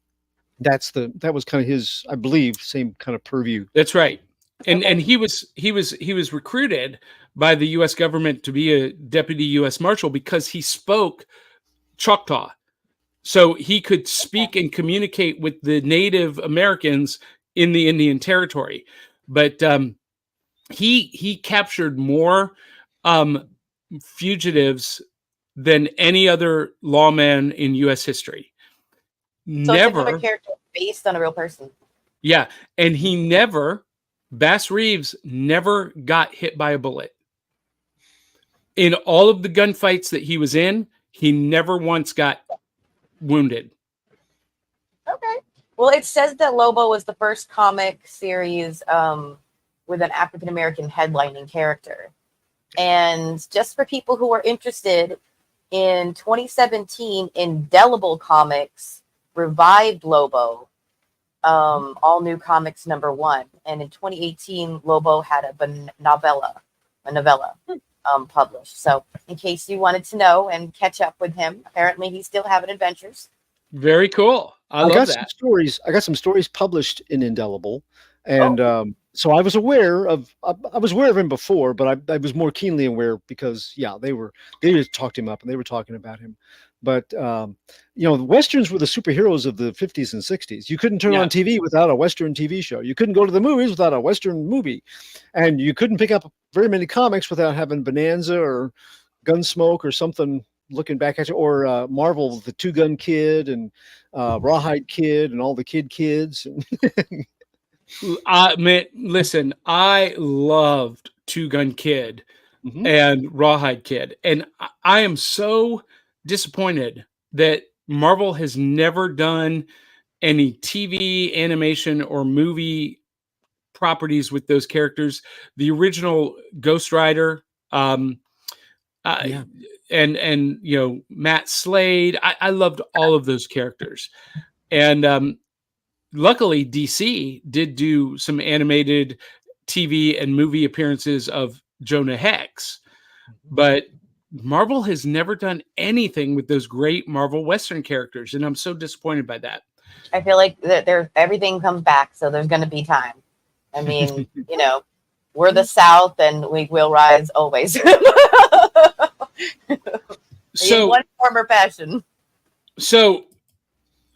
That was kind of his, I believe, same kind of purview. That's right. And he was recruited by the U.S. government to be a deputy U.S. Marshal because he spoke Choctaw. So he could speak and communicate with the Native Americans in the Indian Territory. But he captured more fugitives than any other lawman in U.S. history. So never it's a character based on a real person. Yeah, and Bass Reeves never got hit by a bullet. In all of the gunfights that he was in, he never once got wounded. Okay. Well, it says that Lobo was the first comic series with an African American headlining character. And just for people who are interested, in 2017, Indelible Comics revived Lobo, All New Comics #1. And in 2018, Lobo had a novella published. So in case you wanted to know and catch up with him, apparently he's still having adventures. Very cool. I love that. I got some stories published in Indelible, and so I was aware of him before, but I was more keenly aware because they just talked him up and they were talking about him. But the Westerns were the superheroes of the 50s and 60s. You couldn't turn on TV without a Western TV show. You couldn't go to the movies without a Western movie, and you couldn't pick up very many comics without having Bonanza or Gunsmoke or something looking back at you, or Marvel, the Two Gun Kid and Rawhide Kid and all the kids. Man, listen, I loved Two Gun Kid and Rawhide Kid, and I am so disappointed that Marvel has never done any TV, animation, or movie properties with those characters. The original Ghost Rider, and Matt Slade. I loved all of those characters, and luckily DC did do some animated TV and movie appearances of Jonah Hex, but Marvel has never done anything with those great Marvel Western characters, and I'm so disappointed by that. I feel like everything comes back, so there's going to be time. I mean, we're the South, and we will rise always. So one form or passion. So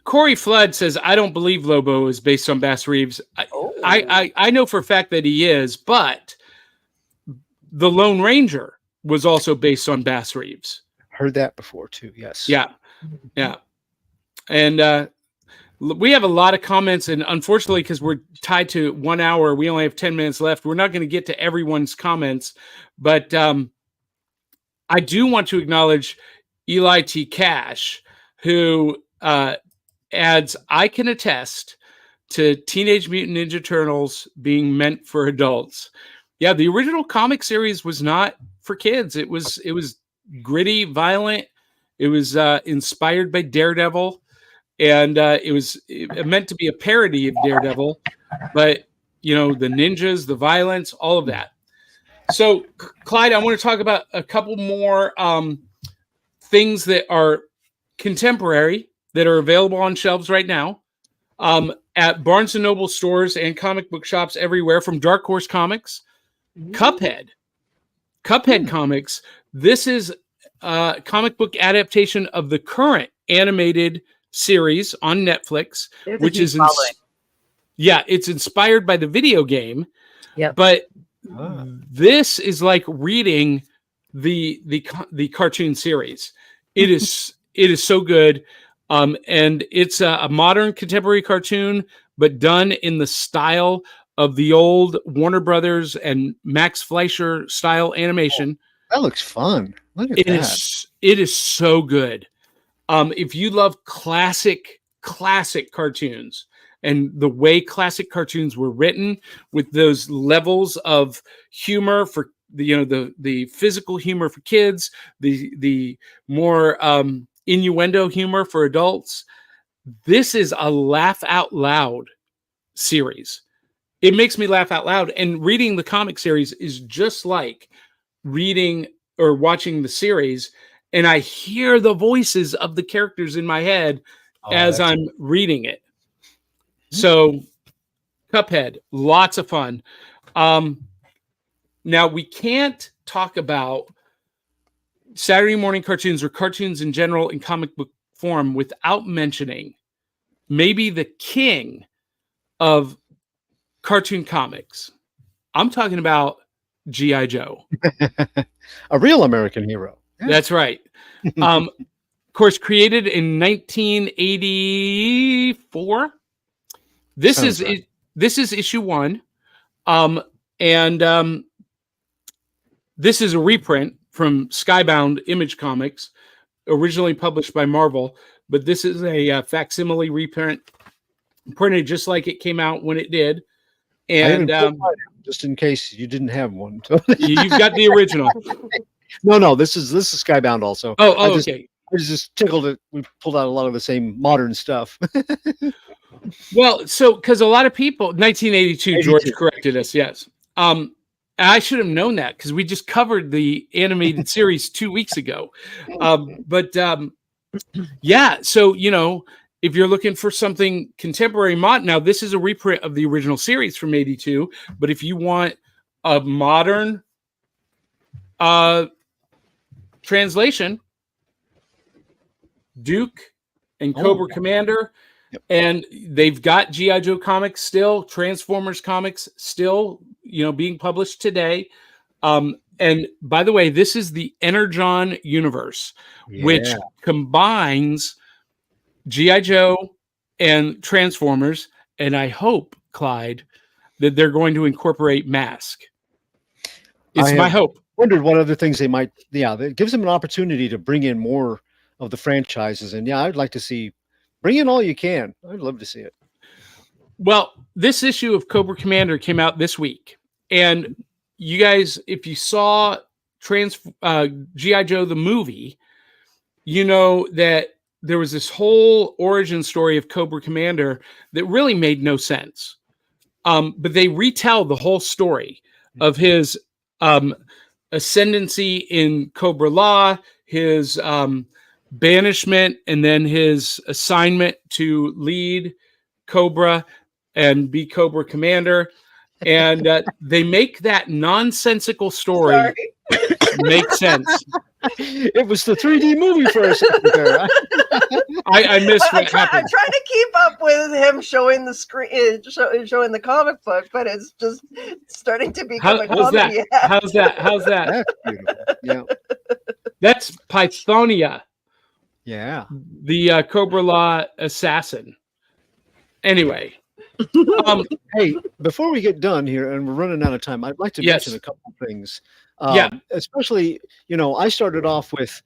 Corey Flood says, I don't believe Lobo is based on Bass Reeves. I know for a fact that he is, but the Lone Ranger was also based on Bass Reeves. Heard that before too. Yes. Yeah. And we have a lot of comments, and unfortunately, because we're tied to 1 hour, we only have 10 minutes left. We're not going to get to everyone's comments, but I do want to acknowledge Eli T. Cash, who adds, I can attest to Teenage Mutant Ninja Turtles being meant for adults. Yeah, the original comic series was not for kids. It was gritty, violent. It was inspired by Daredevil, and it was meant to be a parody of Daredevil, but the ninjas, the violence, all of that. So, Clyde, I want to talk about a couple more things that are contemporary that are available on shelves right now at Barnes & Noble stores and comic book shops everywhere, from Dark Horse Comics, Cuphead Comics. This is a comic book adaptation of the current animated series on Netflix, which is it's inspired by the video game. Yep. But this is like reading the cartoon series. It is so good. And it's a modern contemporary cartoon, but done in the style of the old Warner Brothers and Max Fleischer style animation. Oh, that looks fun. Look at that. It is so good. If you love classic cartoons and the way classic cartoons were written, with those levels of humor for the physical humor for kids, the more innuendo humor for adults, this is a laugh out loud series. It makes me laugh out loud, and reading the comic series is just like reading or watching the series, and I hear the voices of the characters in my head as I'm reading it. So Cuphead, lots of fun. Now, we can't talk about Saturday morning cartoons or cartoons in general in comic book form without mentioning maybe the king of cartoon comics. I'm talking about G.I. Joe. A real American hero. Yeah. That's right. Of course, created in 1984. This is issue 1. And this is a reprint from Skybound Image Comics, originally published by Marvel, but this is a facsimile reprint, printed just like it came out when it did. And just in case you didn't have one, you've got the original. No, this is Skybound also. Okay. I was just tickled that we pulled out a lot of the same modern stuff. Well, so because a lot of people, 1982, George corrected us. Yes. I should have known that because we just covered the animated series 2 weeks ago. Yeah. So, if you're looking for something contemporary modern, now this is a reprint of the original series from 82, but if you want a modern translation, Duke and Cobra Commander, and they've got G.I. Joe comics still, Transformers comics still, being published today. And by the way, this is the Energon universe, which combines G.I. Joe and Transformers. And I hope, Clyde, that they're going to incorporate Mask. It's my hope. Wondered what other things they might. Yeah, it gives them an opportunity to bring in more of the franchises. And I'd like to see. Bring in all you can. I'd love to see it. Well, this issue of Cobra Commander came out this week. And you guys, if you saw G.I. Joe, the movie, you know that there was this whole origin story of Cobra Commander that really made no sense. But they retell the whole story of his ascendancy in Cobra Law, his banishment, and then his assignment to lead Cobra and be Cobra Commander. And they make that nonsensical story make sense. It was the 3D movie for a second there. I missed what happened. I'm trying to keep up with him showing the screen, showing the comic book, but it's just starting to become a comedy. How's that? That's beautiful. Yeah. That's Pythonia. Yeah. The Cobra Law assassin. Anyway. Hey, before we get done here, and we're running out of time, I'd like to mention a couple of things. Especially, I started off with,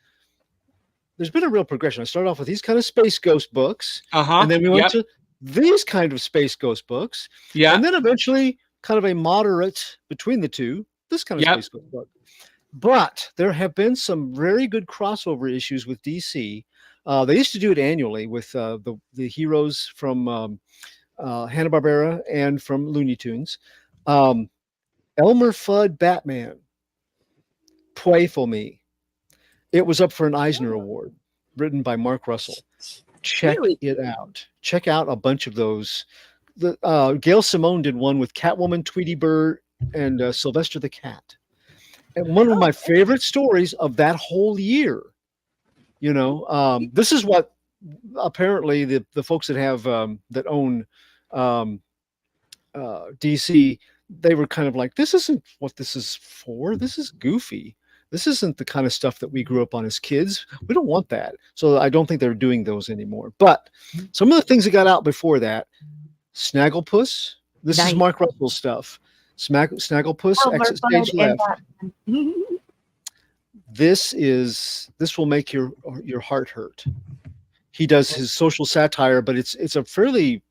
there's been a real progression. I started off with these kind of Space Ghost books, and then we went to these kind of Space Ghost books, and then eventually kind of a moderate between the two, this kind of Space Ghost book. But there have been some very good crossover issues with DC. They used to do it annually with the heroes from Hanna-Barbera and from Looney Tunes. Elmer Fudd Batman, Pray for Me. It was up for an Eisner Award, written by Mark Russell. Check it out. Check out a bunch of those. Gail Simone did one with Catwoman, Tweety Bird, and Sylvester the Cat. And one of my favorite stories of that whole year. This is what apparently the folks that have that own DC, they were kind of like, this isn't what this is for. This is goofy. This isn't the kind of stuff that we grew up on as kids. We don't want that. So I don't think they're doing those anymore. But some of the things that got out before that, Snagglepuss. This is Mark Russell stuff. Snagglepuss, Exit Stage Left. This will make your heart hurt. He does his social satire, but it's a fairly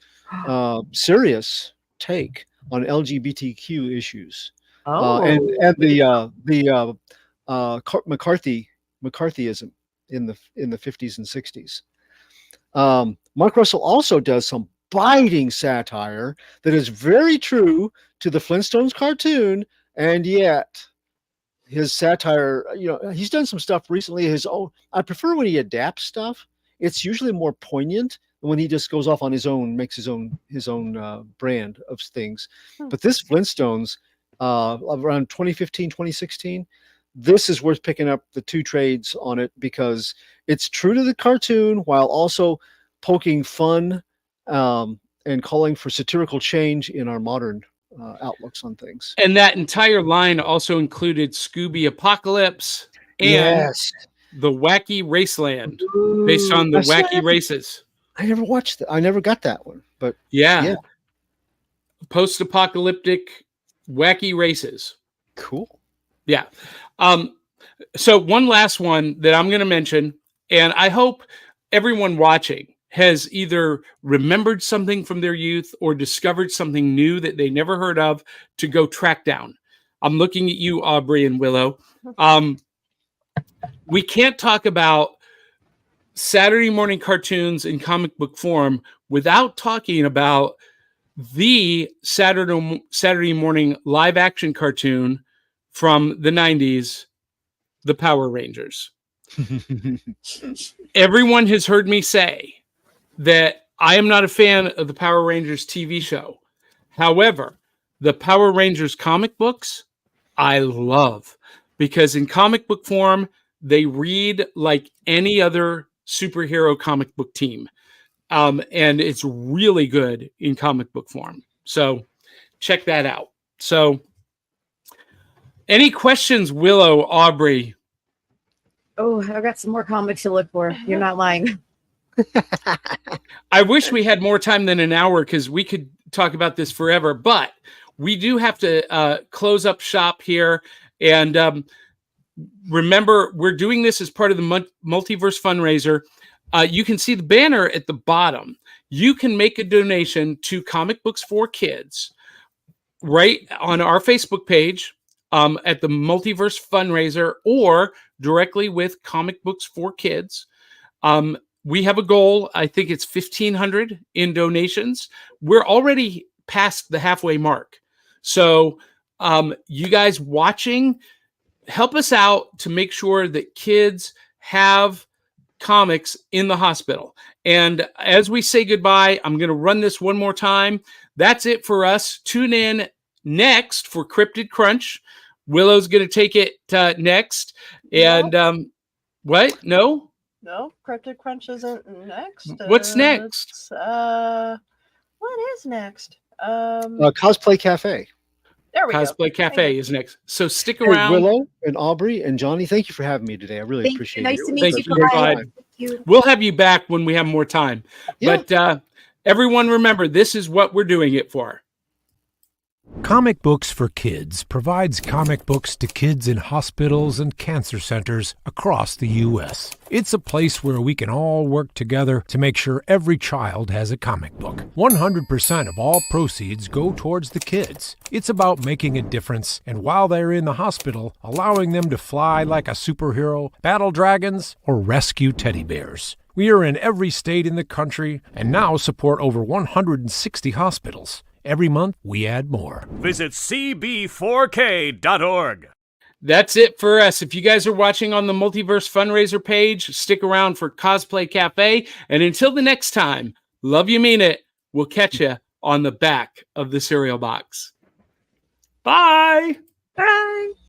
serious take on LGBTQ issues. And the McCarthyism in the 50s and 60s. Mark Russell also does some biting satire that is very true to the Flintstones cartoon, and yet his satire, he's done some stuff recently. His own, I prefer when he adapts stuff. It's usually more poignant than when he just goes off on his own, makes his own brand of things. But this Flintstones, around 2015, 2016, this is worth picking up the two trades on it because it's true to the cartoon while also poking fun and calling for satirical change in our modern outlooks on things. And that entire line also included Scooby Apocalypse and the Wacky Raceland, based on the Wacky Races. I never watched that. I never got that one, but yeah. Post-apocalyptic Wacky Races. Cool. Yeah. So one last one that I'm going to mention, and I hope everyone watching has either remembered something from their youth or discovered something new that they never heard of to go track down. I'm looking at you, Aubrey and Willow. We can't talk about Saturday morning cartoons in comic book form without talking about the Saturday morning live action cartoon from the 90s, the Power Rangers. Everyone has heard me say that I am not a fan of the Power Rangers TV show. However, the Power Rangers comic books, I love, because in comic book form, they read like any other superhero comic book team. And it's really good in comic book form. So check that out. So any questions, Willow, Aubrey? Oh, I've got some more comics to look for. You're not lying. I wish we had more time than an hour because we could talk about this forever, but we do have to close up shop here. And remember, we're doing this as part of the Multiverse fundraiser. You can see the banner at the bottom. You can make a donation to Comic Books for Kids right on our Facebook page at the Multiverse fundraiser or directly with Comic Books for Kids. We have a goal. I think it's 1,500 in donations. We're already past the halfway mark. So you guys watching, help us out to make sure that kids have comics in the hospital. And as we say goodbye, I'm going to run this one more time. That's it for us. Tune in next for Cryptid Crunch. Willow's going to take it next. And what? No? No, Cryptid Crunch isn't next. What's next? What is next? Cosplay Cafe. There we go. Cosplay Cafe is next. So stick Hey, around. Willow and Aubrey and Johnny, thank you for having me today. I really appreciate it. Nice to meet Thank you, you, Clyde. Clyde. We'll have you back when we have more time. Yeah. But everyone remember, this is what we're doing it for. Comic Books for Kids provides comic books to kids in hospitals and cancer centers across the U.S. It's a place where we can all work together to make sure every child has a comic book. 100% of all proceeds go towards the kids. It's about making a difference, and while they're in the hospital, allowing them to fly like a superhero, battle dragons, or rescue teddy bears. We are in every state in the country and now support over 160 hospitals. Every month, we add more. Visit cb4k.org. That's it for us. If you guys are watching on the Multiverse Fundraiser page, stick around for Cosplay Cafe. And until the next time, love you, mean it. We'll catch you on the back of the cereal box. Bye. Bye.